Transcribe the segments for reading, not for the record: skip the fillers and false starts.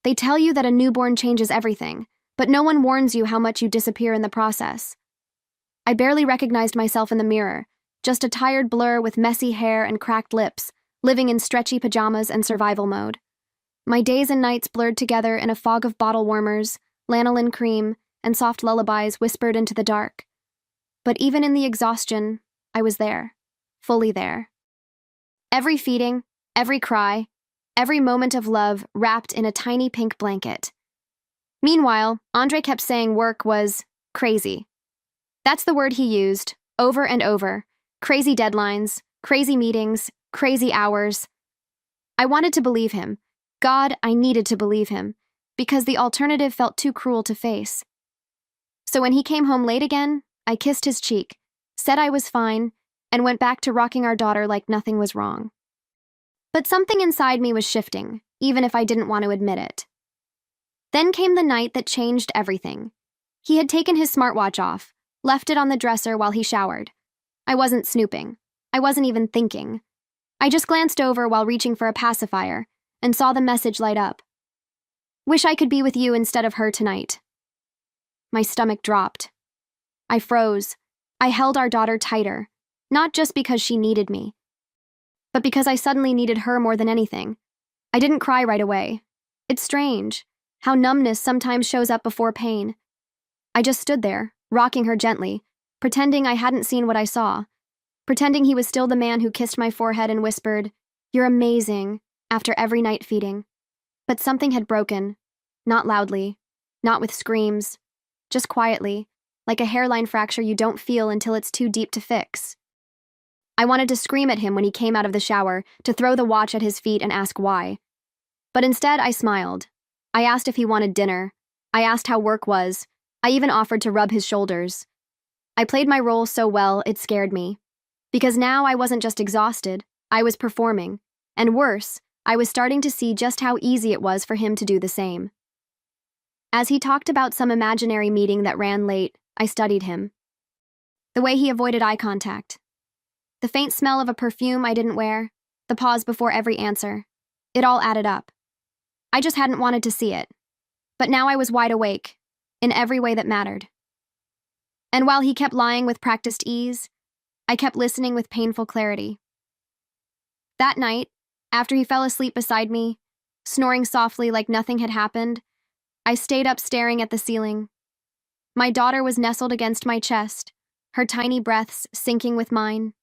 They tell you that a newborn changes everything, but no one warns you how much you disappear in the process. I barely recognized myself in the mirror, just a tired blur with messy hair and cracked lips, living in stretchy pajamas and survival mode. My days and nights blurred together in a fog of bottle warmers, lanolin cream, and soft lullabies whispered into the dark. But even in the exhaustion, I was there, fully there. Every feeding, every cry, every moment of love wrapped in a tiny pink blanket. Meanwhile, Andre kept saying work was crazy. That's the word he used, over and over. Crazy deadlines, crazy meetings, crazy hours. I wanted to believe him. God, I needed to believe him, because the alternative felt too cruel to face. So when he came home late again, I kissed his cheek, said I was fine, and went back to rocking our daughter like nothing was wrong. But something inside me was shifting, even if I didn't want to admit it. Then came the night that changed everything. He had taken his smartwatch off, left it on the dresser while he showered. I wasn't snooping. I wasn't even thinking. I just glanced over while reaching for a pacifier and saw the message light up. Wish I could be with you instead of her tonight. My stomach dropped. I froze. I held our daughter tighter, not just because she needed me, but because I suddenly needed her more than anything. I didn't cry right away. It's strange how numbness sometimes shows up before pain. I just stood there, rocking her gently, pretending I hadn't seen what I saw, pretending he was still the man who kissed my forehead and whispered, "You're amazing," after every night feeding. But something had broken, not loudly, not with screams, just quietly, like a hairline fracture you don't feel until it's too deep to fix. I wanted to scream at him when he came out of the shower, to throw the watch at his feet and ask why. But instead, I smiled. I asked if he wanted dinner. I asked how work was. I even offered to rub his shoulders. I played my role so well, it scared me. Because now I wasn't just exhausted, I was performing. And worse, I was starting to see just how easy it was for him to do the same. As he talked about some imaginary meeting that ran late, I studied him. The way he avoided eye contact. The faint smell of a perfume I didn't wear. The pause before every answer. It all added up. I just hadn't wanted to see it. But now I was wide awake, in every way that mattered. And while he kept lying with practiced ease, I kept listening with painful clarity. That night, after he fell asleep beside me, snoring softly like nothing had happened, I stayed up staring at the ceiling. My daughter was nestled against my chest, her tiny breaths syncing with mine.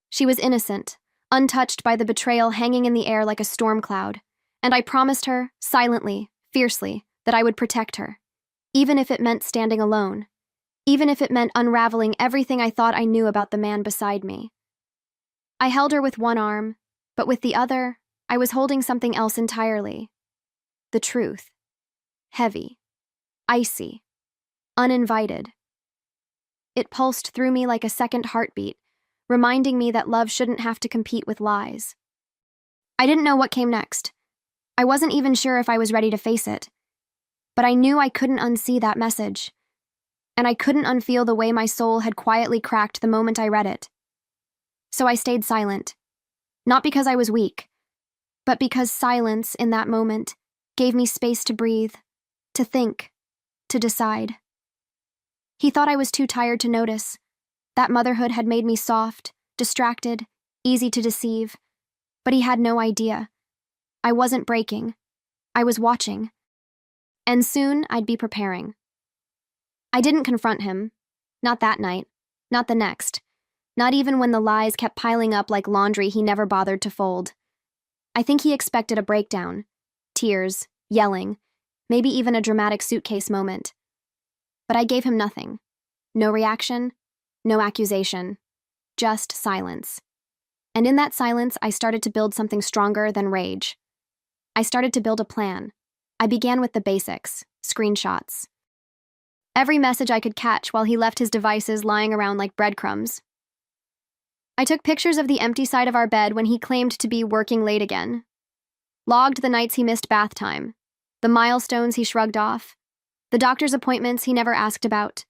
She was innocent, untouched by the betrayal hanging in the air like a storm cloud, and I promised her, silently, fiercely, that I would protect her, even if it meant standing alone, even if it meant unraveling everything I thought I knew about the man beside me. I held her with one arm, but with the other, I was holding something else entirely. The truth. Heavy. Icy. Uninvited. It pulsed through me like a second heartbeat, reminding me that love shouldn't have to compete with lies. I didn't know what came next. I wasn't even sure if I was ready to face it. But I knew I couldn't unsee that message. And I couldn't unfeel the way my soul had quietly cracked the moment I read it. So I stayed silent. Not because I was weak, but because silence in that moment gave me space to breathe, to think, to decide. He thought I was too tired to notice. That motherhood had made me soft, distracted, easy to deceive. But he had no idea. I wasn't breaking. I was watching. And soon I'd be preparing. I didn't confront him. Not that night. Not the next. Not even when the lies kept piling up like laundry he never bothered to fold. I think he expected a breakdown. Tears, yelling, maybe even a dramatic suitcase moment. But I gave him nothing. No reaction, no accusation. Just silence. And in that silence, I started to build something stronger than rage. I started to build a plan. I began with the basics, screenshots. Every message I could catch while he left his devices lying around like breadcrumbs. I took pictures of the empty side of our bed when he claimed to be working late again. Logged the nights he missed bath time, the milestones he shrugged off, the doctor's appointments he never asked about.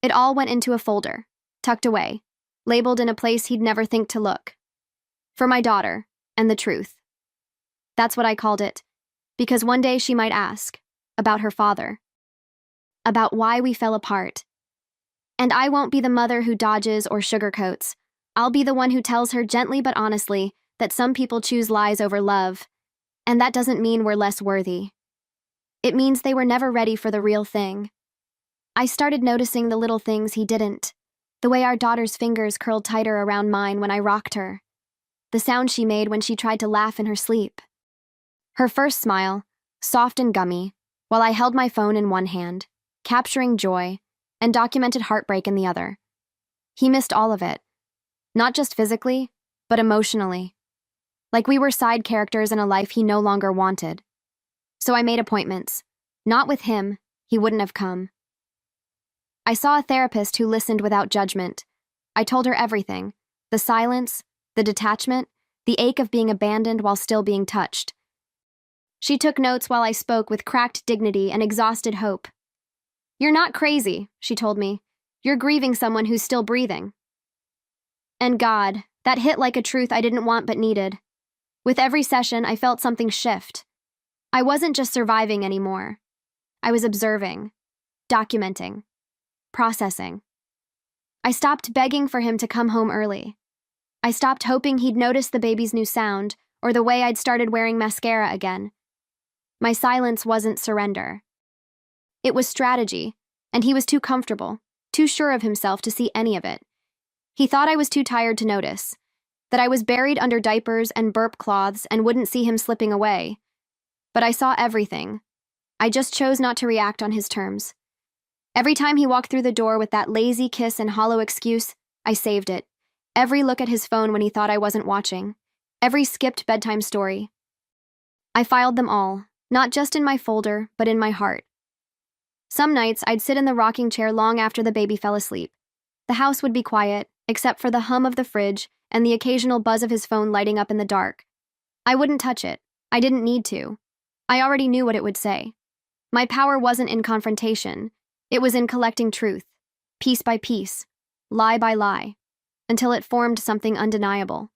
It all went into a folder, tucked away, labeled in a place he'd never think to look. For my daughter, and the truth. That's what I called it. Because one day she might ask about her father, about why we fell apart. And I won't be the mother who dodges or sugarcoats. I'll be the one who tells her gently but honestly that some people choose lies over love, and that doesn't mean we're less worthy. It means they were never ready for the real thing. I started noticing the little things he didn't. The way our daughter's fingers curled tighter around mine when I rocked her. The sound she made when she tried to laugh in her sleep. Her first smile, soft and gummy, while I held my phone in one hand, capturing joy, and documented heartbreak in the other. He missed all of it. Not just physically, but emotionally. Like we were side characters in a life he no longer wanted. So I made appointments. Not with him, he wouldn't have come. I saw a therapist who listened without judgment. I told her everything. The silence, the detachment, the ache of being abandoned while still being touched. She took notes while I spoke with cracked dignity and exhausted hope. "You're not crazy," she told me. "You're grieving someone who's still breathing." And God, that hit like a truth I didn't want but needed. With every session, I felt something shift. I wasn't just surviving anymore. I was observing, documenting, processing. I stopped begging for him to come home early. I stopped hoping he'd notice the baby's new sound or the way I'd started wearing mascara again. My silence wasn't surrender. It was strategy, and he was too comfortable, too sure of himself to see any of it. He thought I was too tired to notice, that I was buried under diapers and burp cloths and wouldn't see him slipping away. But I saw everything. I just chose not to react on his terms. Every time he walked through the door with that lazy kiss and hollow excuse, I saved it. Every look at his phone when he thought I wasn't watching. Every skipped bedtime story. I filed them all, not just in my folder, but in my heart. Some nights, I'd sit in the rocking chair long after the baby fell asleep. The house would be quiet, except for the hum of the fridge and the occasional buzz of his phone lighting up in the dark. I wouldn't touch it. I didn't need to. I already knew what it would say. My power wasn't in confrontation. It was in collecting truth, piece by piece, lie by lie, until it formed something undeniable.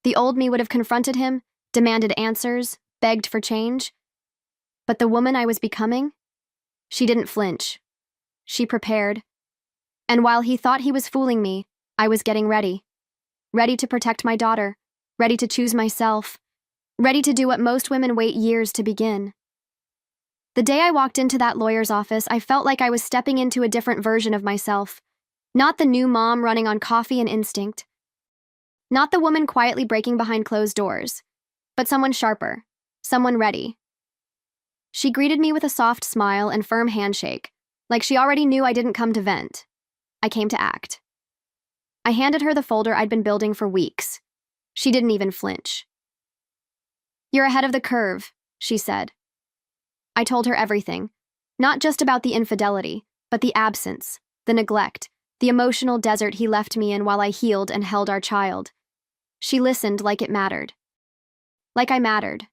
The old me would have confronted him, demanded answers, begged for change. But the woman I was becoming? She didn't flinch. She prepared. And while he thought he was fooling me, I was getting ready. Ready to protect my daughter, ready to choose myself, ready to do what most women wait years to begin. The day I walked into that lawyer's office, I felt like I was stepping into a different version of myself. Not the new mom running on coffee and instinct. Not the woman quietly breaking behind closed doors, but someone sharper, someone ready. She greeted me with a soft smile and firm handshake, like she already knew I didn't come to vent. I came to act. I handed her the folder I'd been building for weeks. She didn't even flinch. "You're ahead of the curve," she said. I told her everything, not just about the infidelity, but the absence, the neglect, the emotional desert he left me in while I healed and held our child. She listened like it mattered. Like I mattered.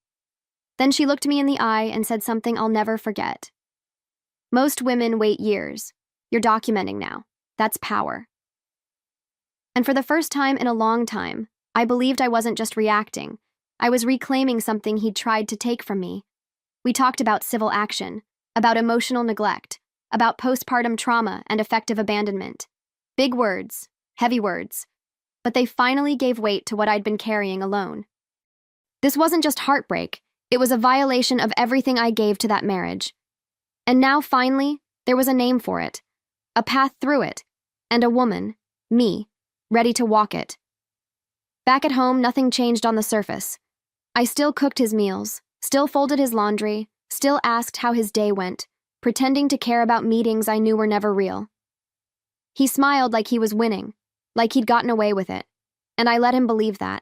Then she looked me in the eye and said something I'll never forget. "Most women wait years. You're documenting now. That's power." And for the first time in a long time, I believed I wasn't just reacting. I was reclaiming something he'd tried to take from me. We talked about civil action, about emotional neglect, about postpartum trauma and effective abandonment. Big words, heavy words, but they finally gave weight to what I'd been carrying alone. This wasn't just heartbreak, it was a violation of everything I gave to that marriage. And now, finally, there was a name for it, a path through it, and a woman, me, ready to walk it. Back at home, nothing changed on the surface. I still cooked his meals, still folded his laundry, still asked how his day went, pretending to care about meetings I knew were never real. He smiled like he was winning, like he'd gotten away with it, and I let him believe that.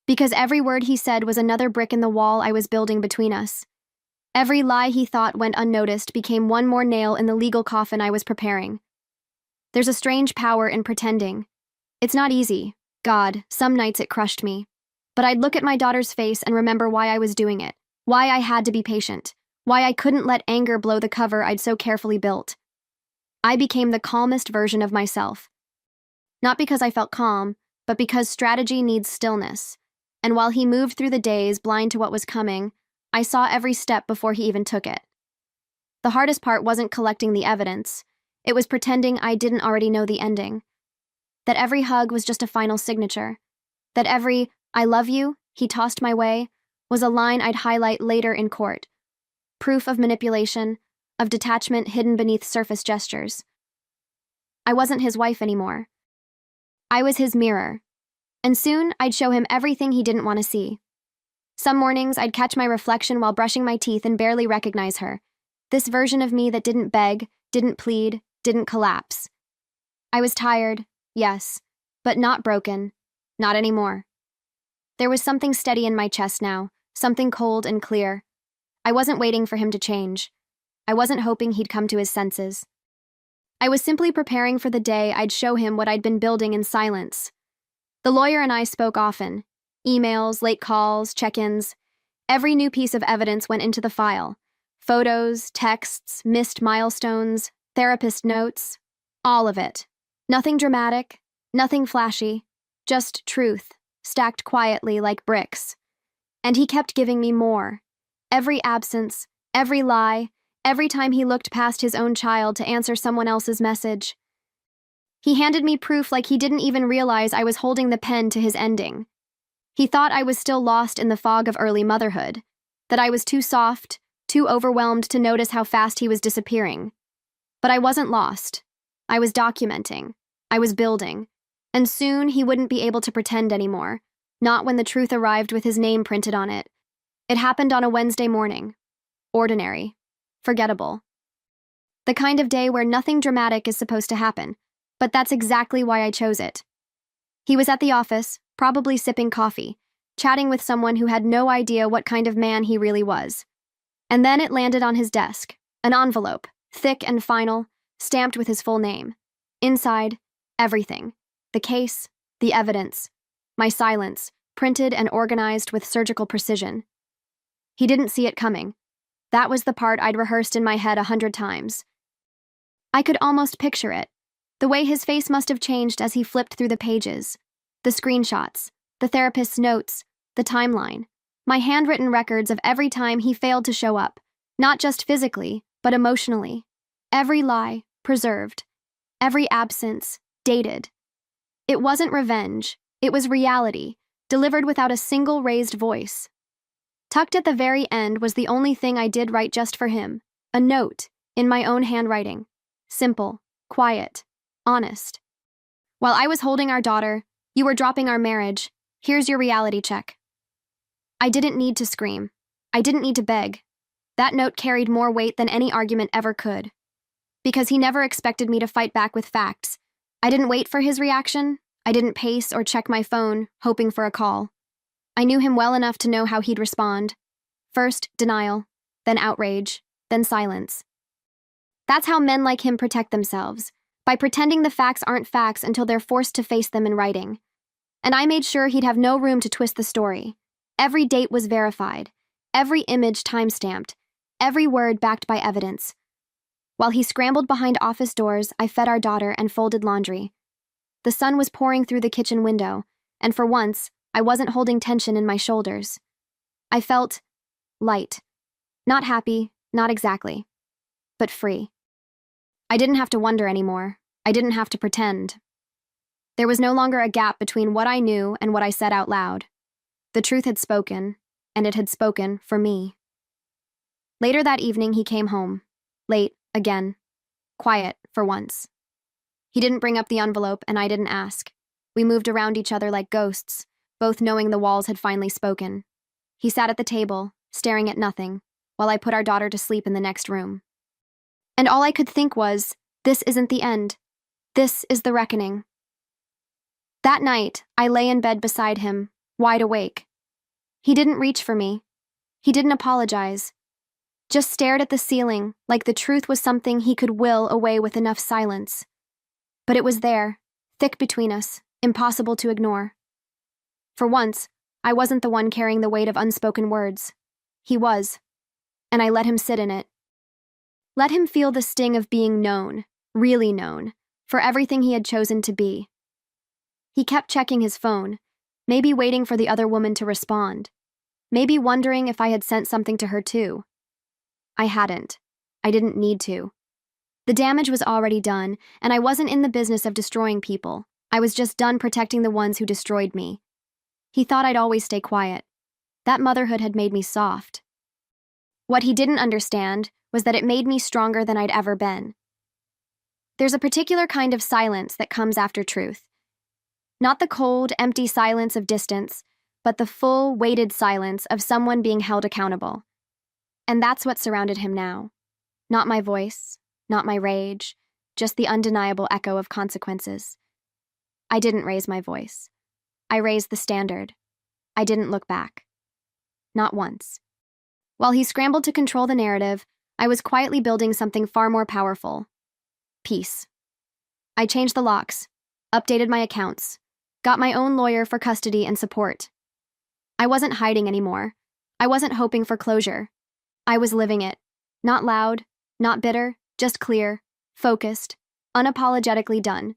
Because every word he said was another brick in the wall I was building between us. Every lie he thought went unnoticed became one more nail in the legal coffin I was preparing. There's a strange power in pretending. It's not easy. God, some nights it crushed me. But I'd look at my daughter's face and remember why I was doing it, why I had to be patient, why I couldn't let anger blow the cover I'd so carefully built. I became the calmest version of myself. Not because I felt calm, but because strategy needs stillness. And while he moved through the days blind to what was coming, I saw every step before he even took it. The hardest part wasn't collecting the evidence. It was pretending I didn't already know the ending. That every hug was just a final signature. That every "I love you" he tossed my way was a line I'd highlight later in court. Proof of manipulation, of detachment hidden beneath surface gestures. I wasn't his wife anymore. I was his mirror. And soon I'd show him everything he didn't want to see. Some mornings I'd catch my reflection while brushing my teeth and barely recognize her. This version of me that didn't beg, didn't plead, didn't collapse. I was tired, yes, but not broken. Not anymore. There was something steady in my chest now, something cold and clear. I wasn't waiting for him to change. I wasn't hoping he'd come to his senses. I was simply preparing for the day I'd show him what I'd been building in silence. The lawyer and I spoke often. Emails, late calls, check-ins. Every new piece of evidence went into the file. Photos, texts, missed milestones, therapist notes. All of it. Nothing dramatic, nothing flashy. Just truth, stacked quietly like bricks. And he kept giving me more. Every absence, every lie, every time he looked past his own child to answer someone else's message. He handed me proof like he didn't even realize I was holding the pen to his ending. He thought I was still lost in the fog of early motherhood, that I was too soft, too overwhelmed to notice how fast he was disappearing. But I wasn't lost. I was documenting. I was building. And soon he wouldn't be able to pretend anymore, not when the truth arrived with his name printed on it. It happened on a Wednesday morning. Ordinary. Forgettable. The kind of day where nothing dramatic is supposed to happen, but that's exactly why I chose it. He was at the office, probably sipping coffee, chatting with someone who had no idea what kind of man he really was. And then it landed on his desk, an envelope, thick and final, stamped with his full name. Inside, everything. The case, the evidence, my silence, printed and organized with surgical precision. He didn't see it coming. That was the part I'd rehearsed in my head 100 times. I could almost picture it. The way his face must have changed as he flipped through the pages. The screenshots, the therapist's notes, the timeline. My handwritten records of every time he failed to show up, not just physically, but emotionally. Every lie, preserved. Every absence, dated. It wasn't revenge, it was reality, delivered without a single raised voice. Tucked at the very end was the only thing I did write just for him, a note, in my own handwriting. Simple, quiet, honest. While I was holding our daughter, you were dropping our marriage. Here's your reality check. I didn't need to scream. I didn't need to beg. That note carried more weight than any argument ever could. Because he never expected me to fight back with facts. I didn't wait for his reaction. I didn't pace or check my phone, hoping for a call. I knew him well enough to know how he'd respond. First, denial, then outrage, then silence. That's how men like him protect themselves, by pretending the facts aren't facts until they're forced to face them in writing. And I made sure he'd have no room to twist the story. Every date was verified, every image time-stamped, every word backed by evidence. While he scrambled behind office doors, I fed our daughter and folded laundry. The sun was pouring through the kitchen window, and for once, I wasn't holding tension in my shoulders. I felt light. Not happy, not exactly, but free. I didn't have to wonder anymore. I didn't have to pretend. There was no longer a gap between what I knew and what I said out loud. The truth had spoken, and it had spoken for me. Later that evening, he came home. Late, again. Quiet, for once. He didn't bring up the envelope, and I didn't ask. We moved around each other like ghosts, both knowing the walls had finally spoken. He sat at the table, staring at nothing, while I put our daughter to sleep in the next room. And all I could think was, this isn't the end. This is the reckoning. That night, I lay in bed beside him, wide awake. He didn't reach for me. He didn't apologize. Just stared at the ceiling like the truth was something he could will away with enough silence. But it was there, thick between us, impossible to ignore. For once, I wasn't the one carrying the weight of unspoken words. He was, and I let him sit in it. Let him feel the sting of being known, really known, for everything he had chosen to be. He kept checking his phone, maybe waiting for the other woman to respond. maybe wondering if I had sent something to her too. I hadn't. I didn't need to. The damage was already done, and I wasn't in the business of destroying people. I was just done protecting the ones who destroyed me. He thought I'd always stay quiet. That motherhood had made me soft. What he didn't understand was that it made me stronger than I'd ever been. There's a particular kind of silence that comes after truth. Not the cold, empty silence of distance, but the full, weighted silence of someone being held accountable. And that's what surrounded him now. Not my voice, not my rage, just the undeniable echo of consequences. I didn't raise my voice. I raised the standard. I didn't look back. Not once. While he scrambled to control the narrative, I was quietly building something far more powerful. Peace. I changed the locks, updated my accounts, got my own lawyer for custody and support. I wasn't hiding anymore. I wasn't hoping for closure. I was living it. Not loud, not bitter, just clear, focused, unapologetically done.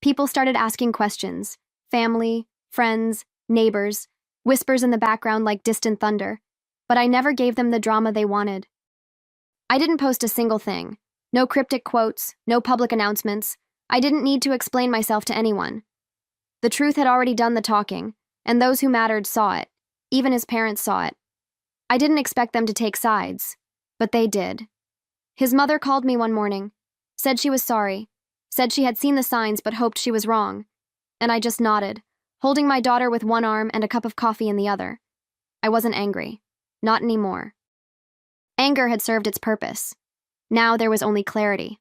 People started asking questions. Family, friends, neighbors, whispers in the background like distant thunder. But I never gave them the drama they wanted. I didn't post a single thing. No cryptic quotes, no public announcements. I didn't need to explain myself to anyone. The truth had already done the talking, and those who mattered saw it. Even his parents saw it. I didn't expect them to take sides, but they did. His mother called me one morning, said she was sorry, said she had seen the signs but hoped she was wrong, and I just nodded, holding my daughter with one arm and a cup of coffee in the other. I wasn't angry. Not anymore. Anger had served its purpose. Now there was only clarity.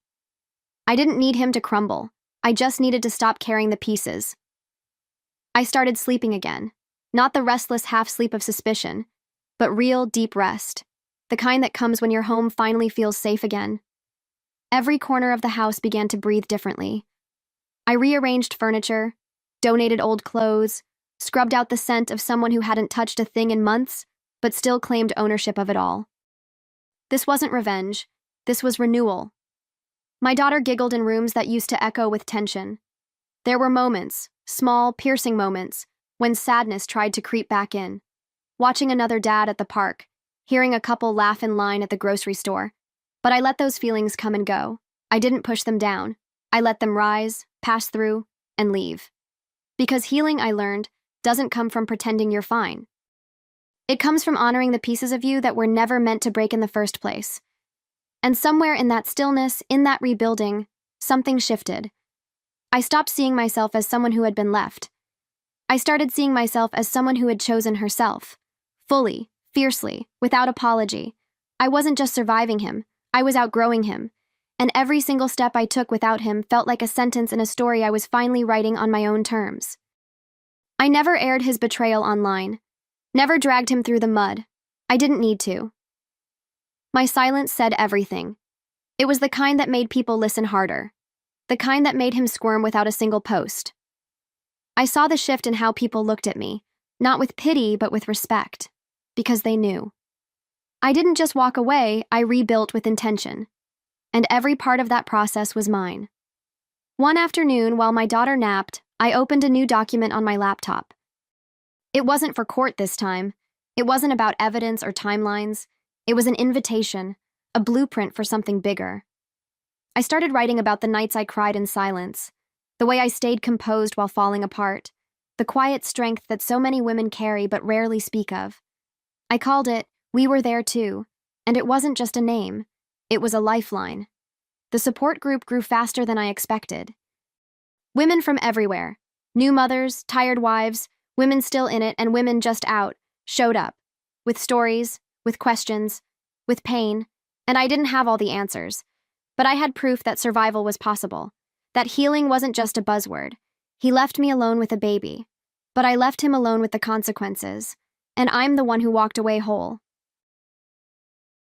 I didn't need him to crumble. I just needed to stop carrying the pieces. I started sleeping again. Not the restless half-sleep of suspicion, but real, deep rest. The kind that comes when your home finally feels safe again. Every corner of the house began to breathe differently. I rearranged furniture, donated old clothes, scrubbed out the scent of someone who hadn't touched a thing in months, but still claimed ownership of it all. This wasn't revenge. This was renewal. My daughter giggled in rooms that used to echo with tension. There were moments, small, piercing moments, when sadness tried to creep back in. Watching another dad at the park, hearing a couple laugh in line at the grocery store. But I let those feelings come and go. I didn't push them down. I let them rise, pass through, and leave. Because healing, I learned, doesn't come from pretending you're fine. It comes from honoring the pieces of you that were never meant to break in the first place. And somewhere in that stillness, in that rebuilding, something shifted. I stopped seeing myself as someone who had been left. I started seeing myself as someone who had chosen herself. Fully, fiercely, without apology. I wasn't just surviving him, I was outgrowing him. And every single step I took without him felt like a sentence in a story I was finally writing on my own terms. I never aired his betrayal online. Never dragged him through the mud. I didn't need to. My silence said everything. It was the kind that made people listen harder. The kind that made him squirm without a single post. I saw the shift in how people looked at me, not with pity but with respect, because they knew. I didn't just walk away, I rebuilt with intention. And every part of that process was mine. One afternoon, while my daughter napped, I opened a new document on my laptop. It wasn't for court this time. It wasn't about evidence or timelines. It was an invitation, a blueprint for something bigger. I started writing about the nights I cried in silence, the way I stayed composed while falling apart, the quiet strength that so many women carry but rarely speak of. I called it, "We Were There Too," and it wasn't just a name, it was a lifeline. The support group grew faster than I expected. Women from everywhere, new mothers, tired wives, women still in it and women just out, showed up, with stories, with questions, with pain, and I didn't have all the answers. But I had proof that survival was possible, that healing wasn't just a buzzword. He left me alone with a baby, but I left him alone with the consequences, and I'm the one who walked away whole.